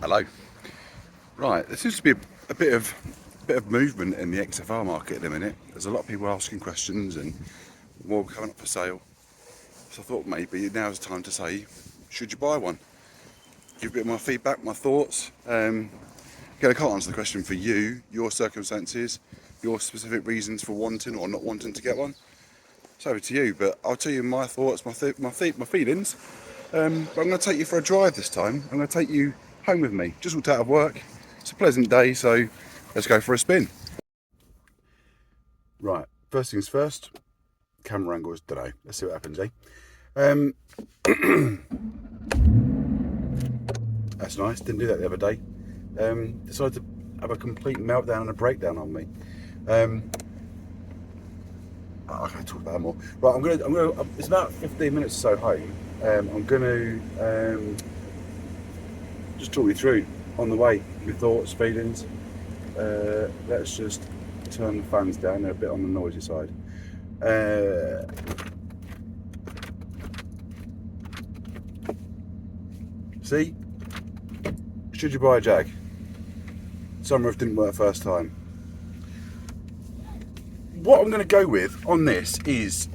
Hello. Right, there seems to be a bit of movement in the XFR market at the minute. There's a lot of people asking questions and more coming up for sale. So I thought maybe now's the time to say, should you buy one? Give a bit of my feedback, my thoughts. Again, I can't answer the question for you, your circumstances, your specific reasons for wanting or not wanting to get one. It's over to you, but I'll tell you my thoughts, my feelings. But I'm going to take you for a drive this time. I'm going to take you home with me. Just walked out of work. It's a pleasant day, so let's go for a spin. Right, first things first. Camera angles, don't know. Let's see what happens, eh? That's nice. Didn't do that the other day. Decided to have a complete meltdown and a breakdown on me. I can't talk about that more. Right, I'm gonna. It's about 15 minutes or so home. I'm gonna just talk you through on the way your thoughts, feelings. Let's just turn the fans down. They're a bit on the noisy side. See, should you buy a Jag? Sunroof didn't work first time. What I'm going to go with on this is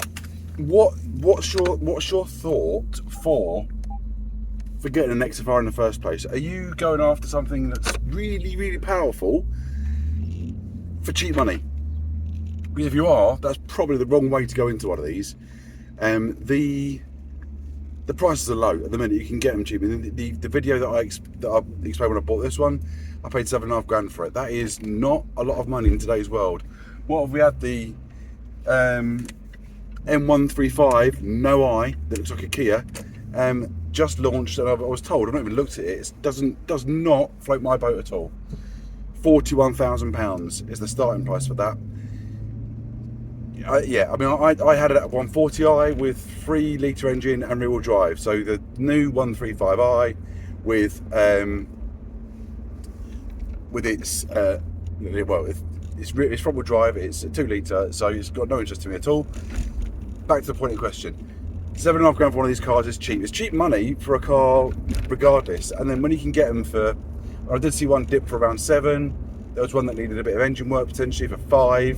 what's your thought for getting an XFR in the first place? Are you going after something that's really powerful for cheap money? Because if you are, that's probably the wrong way to go into one of these. The prices are low at the minute. You can get them cheap. The video that I explained when I bought this one, I paid $7.5 grand for it. That is not a lot of money in today's world. What have we had? The M135 No I that looks like a Kia, just launched, and I was told, I've not even looked at it. It does not float my boat at all. £41,000 is the starting price for that. Yeah, I mean, I had it at 140i with 3-litre engine and rear-wheel drive. So the new 135i with its it's front-wheel drive. It's a 2-litre, so it's got no interest to me at all. Back to the point of question. $7.5 grand for one of these cars is cheap. It's cheap money for a car, regardless. And then when you can get them for, I did see one dip for around 7. There was one that needed a bit of engine work potentially for 5.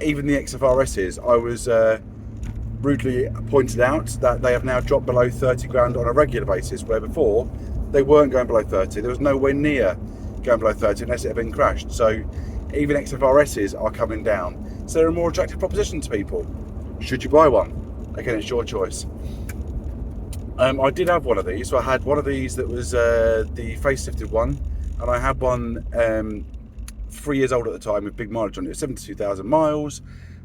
Even the XFRSs, I was rudely pointed out that they have now dropped below 30 grand on a regular basis, where before they weren't going below 30. There was nowhere near going below 30 unless it had been crashed. So even XFRSs are coming down. So they're a more attractive proposition to people. Should you buy one? Again, it's your choice. I did have one of these. So I had one of these that was the facelifted one, and I had one 3 years old at the time with big mileage on it. 72,000 miles,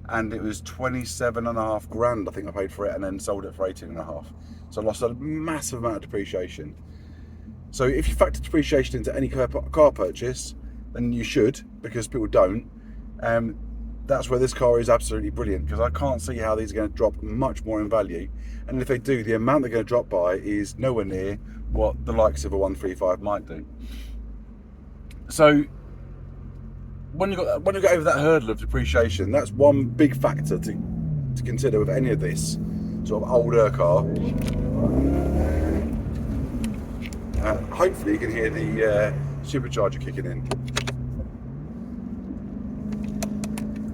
and it was 27.5 grand I think I paid for it, and then sold it for 18.5. So I lost a massive amount of depreciation. So if you factor depreciation into any car purchase, then you should, because people don't. That's where this car is absolutely brilliant, because I can't see how these are going to drop much more in value. And if they do, the amount they're going to drop by is nowhere near what the likes of a 135 might do. So when you got over that hurdle of depreciation, that's one big factor to consider with any of this sort of older car. Hopefully you can hear the supercharger kicking in.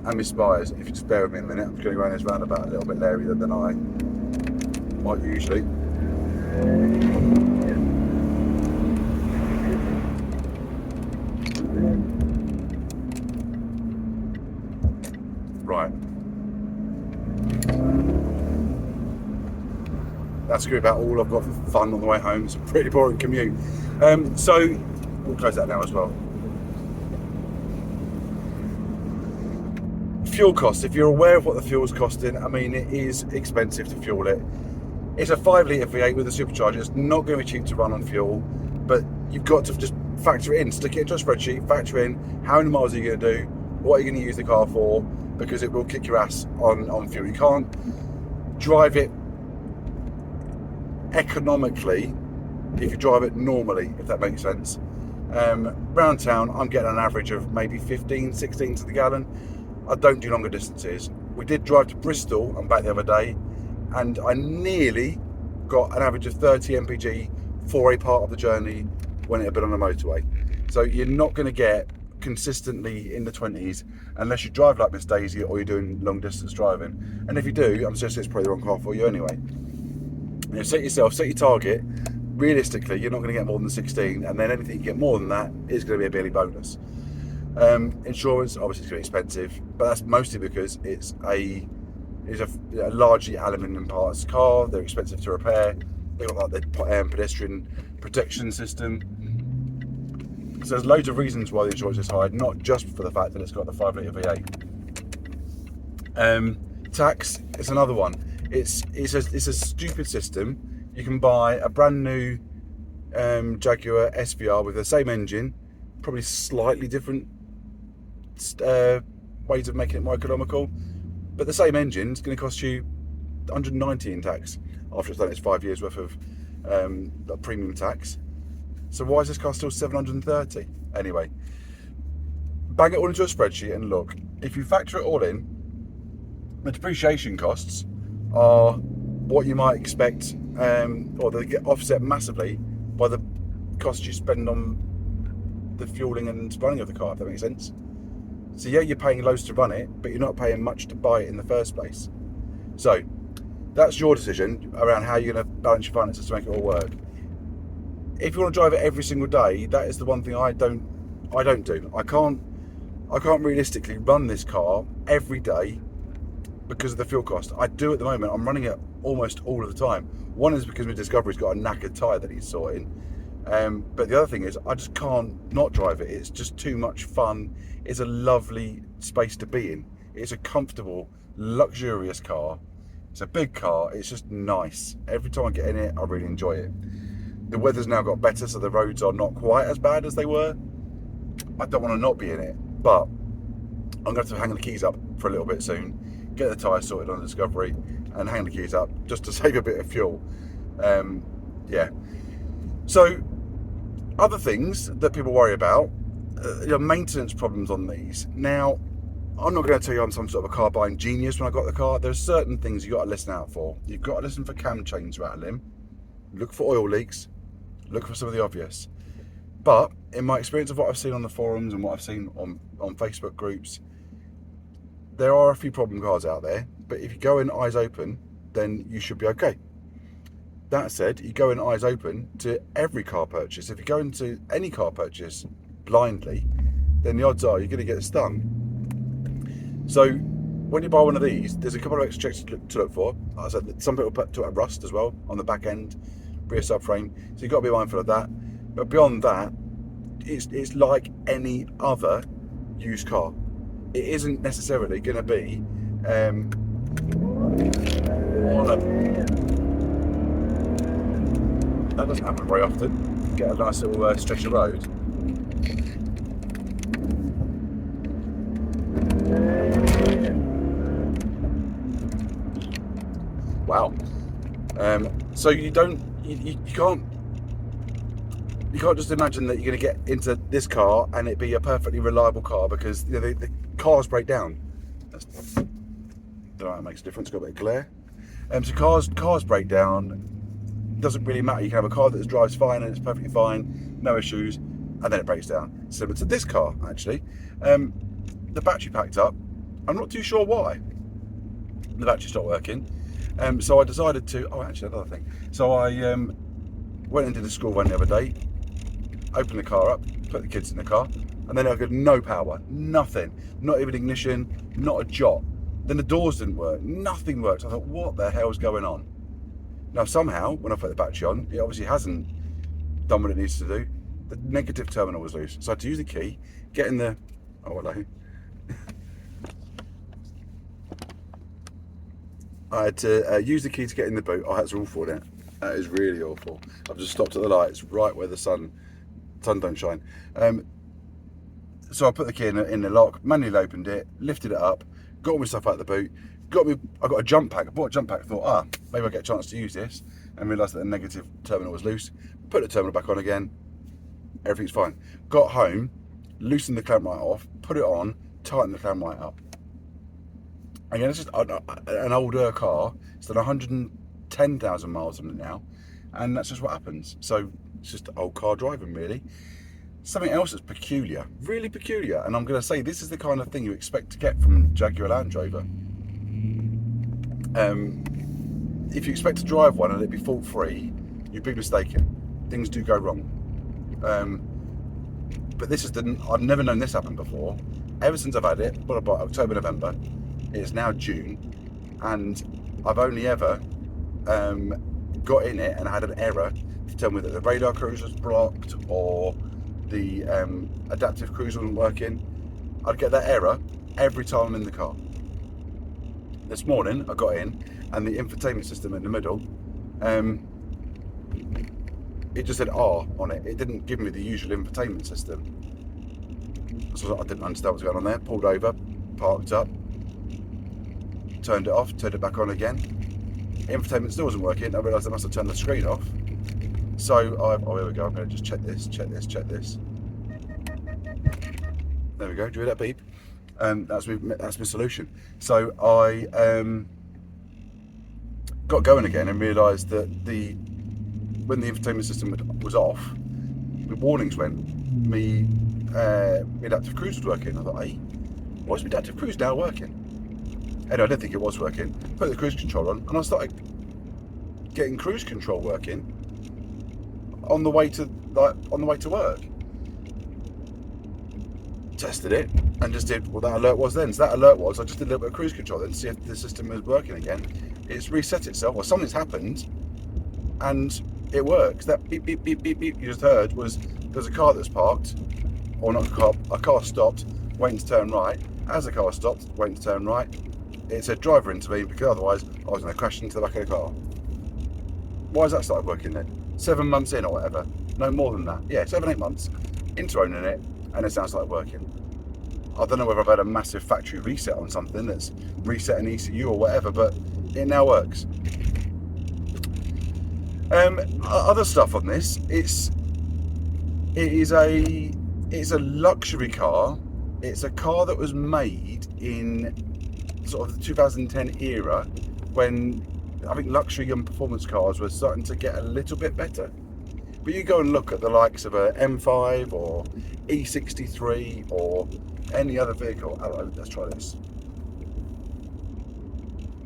And my spires. If you just bear with me a minute, I'm just going to go around this roundabout a little bit leerier than I might usually. Right. That's going to be about all I've got for fun on the way home. It's a pretty boring commute. So we'll close that now as well. Fuel costs. If you're aware of what the fuel's costing, I mean, it is expensive to fuel it. It's a 5-litre V8 with a supercharger. It's not going to be cheap to run on fuel, but you've got to just factor it in, stick it into a spreadsheet, factor in how many miles are you going to do, what are you going to use the car for, because it will kick your ass on fuel. You can't drive it economically if you drive it normally, if that makes sense. Round town, I'm getting an average of maybe 15, 16 to the gallon. I don't do longer distances. We did drive to Bristol and back the other day, and I nearly got an average of 30 mpg for a part of the journey when it had been on the motorway. So you're not going to get consistently in the 20s unless you drive like Miss Daisy or you're doing long distance driving. And if you do, I'm suggesting it's probably the wrong car for you anyway. You know, set your target. Realistically, you're not going to get more than 16, and then anything you get more than that is going to be a Billy bonus. Insurance obviously is going to be expensive, but that's mostly because it's a largely aluminium parts car. They're expensive to repair. They've got like the pedestrian protection system. So there's loads of reasons why the insurance is high, not just for the fact that it's got the 5-litre V8. Tax is another one. It's a stupid system. You can buy a brand new Jaguar XFR with the same engine, probably slightly different ways of making it more economical, but the same engine is going to cost you 190 in tax after it's done its 5 years worth of premium tax. So why is this car still 730? Anyway, bang it all into a spreadsheet and look. If you factor it all in, the depreciation costs are what you might expect, or they get offset massively by the cost you spend on the fueling and running of the car, if that makes sense. So yeah, you're paying loads to run it, but you're not paying much to buy it in the first place. So that's your decision around how you're going to balance your finances to make it all work. If you want to drive it every single day, that is the one thing I don't do. I can't realistically run this car every day because of the fuel cost. I do at the moment. I'm running it almost all of the time. One is because my Discovery's got a knackered tyre that he's sorting. But the other thing is I just can't not drive it. It's just too much fun. It's a lovely space to be in. It's a comfortable, luxurious car. It's a big car. It's just nice. Every time I get in it, I really enjoy it. The weather's now got better, so the roads are not quite as bad as they were. I don't want to not be in it, but I'm going to have to hang the keys up for a little bit soon, get the tyres sorted on the Discovery, and hang the keys up just to save a bit of fuel. Yeah. So, other things that people worry about, maintenance problems on these. Now, I'm not going to tell you I'm some sort of a car buying genius when I got the car. There's certain things you've got to listen out for. You've got to listen for cam chains rattling, look for oil leaks, look for some of the obvious. But in my experience of what I've seen on the forums and what I've seen on Facebook groups, there are a few problem cars out there, but if you go in eyes open, then you should be okay. That said, you go in eyes open to every car purchase. If you go into any car purchase blindly, then the odds are you're going to get stung. So when you buy one of these, there's a couple of extra checks to look for. Like I said, some people put a rust as well on the back end, rear subframe, so you've got to be mindful of that. But beyond that, it's like any other used car. It isn't necessarily going to be that doesn't happen very often. Get a nice little stretch of road. Wow. So you can't just imagine that you're going to get into this car and it be a perfectly reliable car, because the cars break down. Don't know if that makes a difference. Got a bit of glare. So cars break down. Doesn't really matter. You can have a car that drives fine and it's perfectly fine, no issues, and then it breaks down. Similar to this car, actually. The battery packed up. I'm not too sure why. The battery stopped working. So I decided to. Oh, actually, another thing. So I went into the school run the other day, opened the car up, put the kids in the car, and then I got no power, nothing, not even ignition, not a jot. Then the doors didn't work, nothing worked. I thought, what the hell's going on? Now somehow, when I put the battery on, it obviously hasn't done what it needs to do. The negative terminal was loose, so I had to use the key, get in the. Oh, hello. I had to use the key to get in the boot. Oh, that's awful, isn't it? That is really awful. I've just stopped at the lights, right where the sun don't shine. So I put the key in the lock, manually opened it, lifted it up, got all my stuff out of the boot. I got a jump pack. I bought a jump pack. Thought, maybe I'll get a chance to use this, and realised that the negative terminal was loose. Put the terminal back on again. Everything's fine. Got home, loosened the clamp right off, put it on, tightened the clamp right up. Again, it's just an older car. It's done 110,000 miles on it now, and that's just what happens. So It's just old car driving, really. Something else that's peculiar, really peculiar, and I'm going to say this is the kind of thing you expect to get from Jaguar Land Rover. If you expect to drive one and it be fault-free, you'd be mistaken. Things do go wrong. But this is I've never known this happen before. Ever since I've had it, what about October, November, it's now June, and I've only ever got in it and had an error to tell me that the radar cruise was blocked or the adaptive cruise wasn't working. I'd get that error every time I'm in the car. This morning I got in and the infotainment system in the middle, it just said R on it. It didn't give me the usual infotainment system. So I didn't understand what was going on there. Pulled over, parked up, turned it off, turned it back on again. Infotainment still wasn't working. I realised I must have turned the screen off. So oh, here we go. I'm going to just check this. There we go. Do you hear that beep? That's my solution. So I got going again and realised that when the infotainment system was off, the warnings went. My adaptive cruise was working. I thought, hey, why is my adaptive cruise now working? Anyway, I didn't think it was working. Put the cruise control on, and I started getting cruise control working on the way to work. Tested it and just did what that alert was then. So that alert was I just did a little bit of cruise control then to see if the system was working again. It's reset itself, or something's happened, and it works. That beep beep beep beep beep you just heard was there's a car that's parked, or not a car stopped, waiting to turn right. As the car stopped, waiting to turn right, it said driver intervene, because otherwise I was going to crash into the back of the car. Why has that started working then? 7 months in or whatever? No more than that. Yeah, 7-8 months into owning it, and it sounds like working. I don't know whether I've had a massive factory reset on something that's reset an ECU or whatever, but it now works. Other stuff on this, it's a luxury car. It's a car that was made in sort of the 2010 era, when I think luxury and performance cars were starting to get a little bit better. But you go and look at the likes of a M5 or E63 or any other vehicle. Let's try this.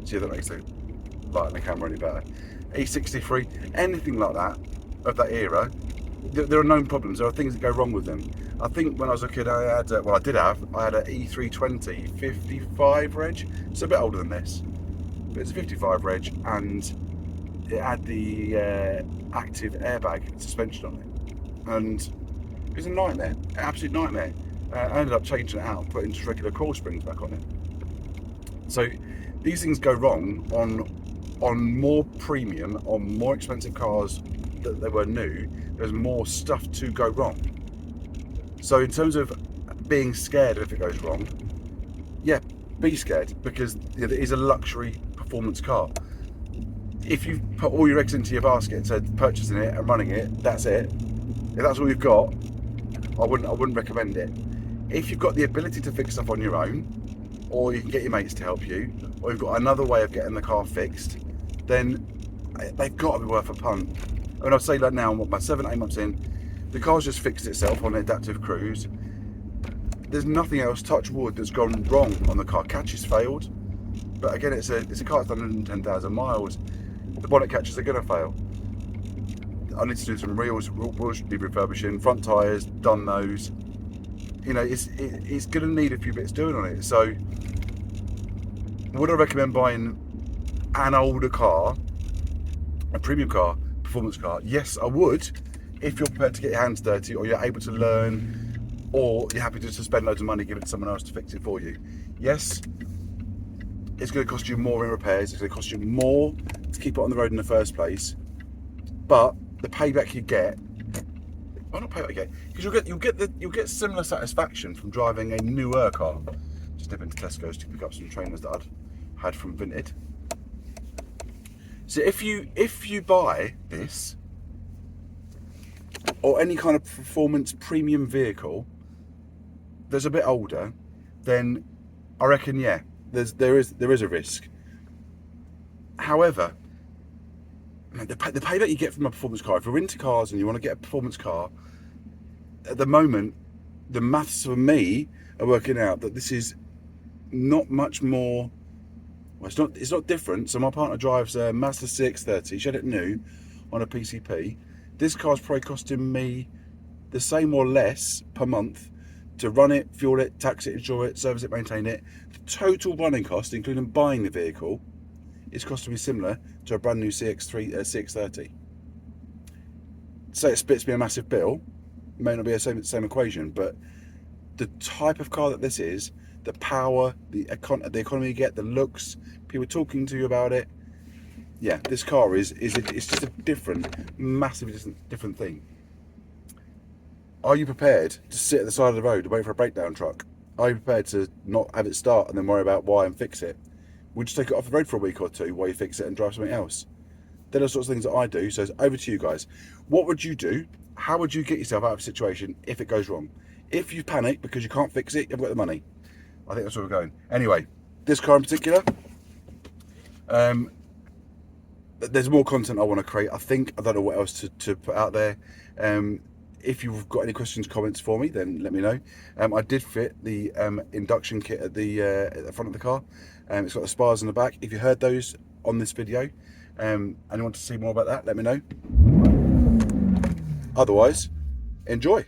See if that makes the light on the camera any better. E63, anything like that of that era, there are known problems. There are things that go wrong with them. I think when I was a kid, I had an E320 55 reg. It's a bit older than this, but it's a 55 reg, and it had the active airbag suspension on it, and it was a nightmare, an absolute nightmare. I ended up changing it out, putting just regular coil springs back on it. So these things go wrong on more premium, on more expensive cars that they were new. There's more stuff to go wrong. So in terms of being scared if it goes wrong, yeah, be scared, because it is a luxury performance car. If you put all your eggs into your basket, so purchasing it and running it, that's it. If that's all you've got, I wouldn't recommend it. If you've got the ability to fix stuff on your own, or you can get your mates to help you, or you've got another way of getting the car fixed, then they've got to be worth a punt. I mean, I'd say that now, what, my 7-8 months in, the car's just fixed itself on the adaptive cruise. There's nothing else, touch wood, that's gone wrong on the car. Catches failed, but again, it's a car that's done 110,000 miles. The bonnet catches are going to fail. I need to do some wheels should be refurbishing, front tyres, done those. You know, it's going to need a few bits doing on it. So would I recommend buying an older car, a premium car, performance car? Yes, I would, if you're prepared to get your hands dirty, or you're able to learn, or you're happy to spend loads of money, give it to someone else to fix it for you. Yes, it's going to cost you more in repairs, it's going to cost you more to keep it on the road in the first place, but the payback you get, well, not payback you get, because you'll get similar satisfaction from driving a newer car. Just nip into Tesco's to pick up some trainers that I'd had from Vinted. So if you buy this, or any kind of performance premium vehicle that's a bit older, then I reckon, yeah, there is a risk. However, the payback you get from a performance car, if you're into cars and you want to get a performance car, at the moment, the maths for me are working out that this is not much more. Well, it's not different. So my partner drives a Mazda CX-30. She had it new on a PCP. This car's probably costing me the same or less per month to run it, fuel it, tax it, insure it, service it, maintain it. The total running cost, including buying the vehicle, is costing me similar to a brand new CX-30. Say it splits me a massive bill, it may not be the same equation, but the type of car that this is, the power, the economy you get, the looks, people talking to you about it, yeah, this car it's just a different, massively different thing. Are you prepared to sit at the side of the road and wait for a breakdown truck? Are you prepared to not have it start and then worry about why and fix it? Would you take it off the road for a week or two while you fix it and drive something else? They're the sorts of things that I do. So it's over to you guys. What would you do? How would you get yourself out of a situation if it goes wrong? If you panic because you can't fix it, you haven't got the money. I think that's where we're going. Anyway, this car in particular, there's more content I want to create. I don't know what else to put out there. If you've got any questions, comments for me, then let me know. I did fit the induction kit at the front of the car. It's got the spars in the back. If you heard those on this video and you want to see more about that, let me know. Otherwise, enjoy.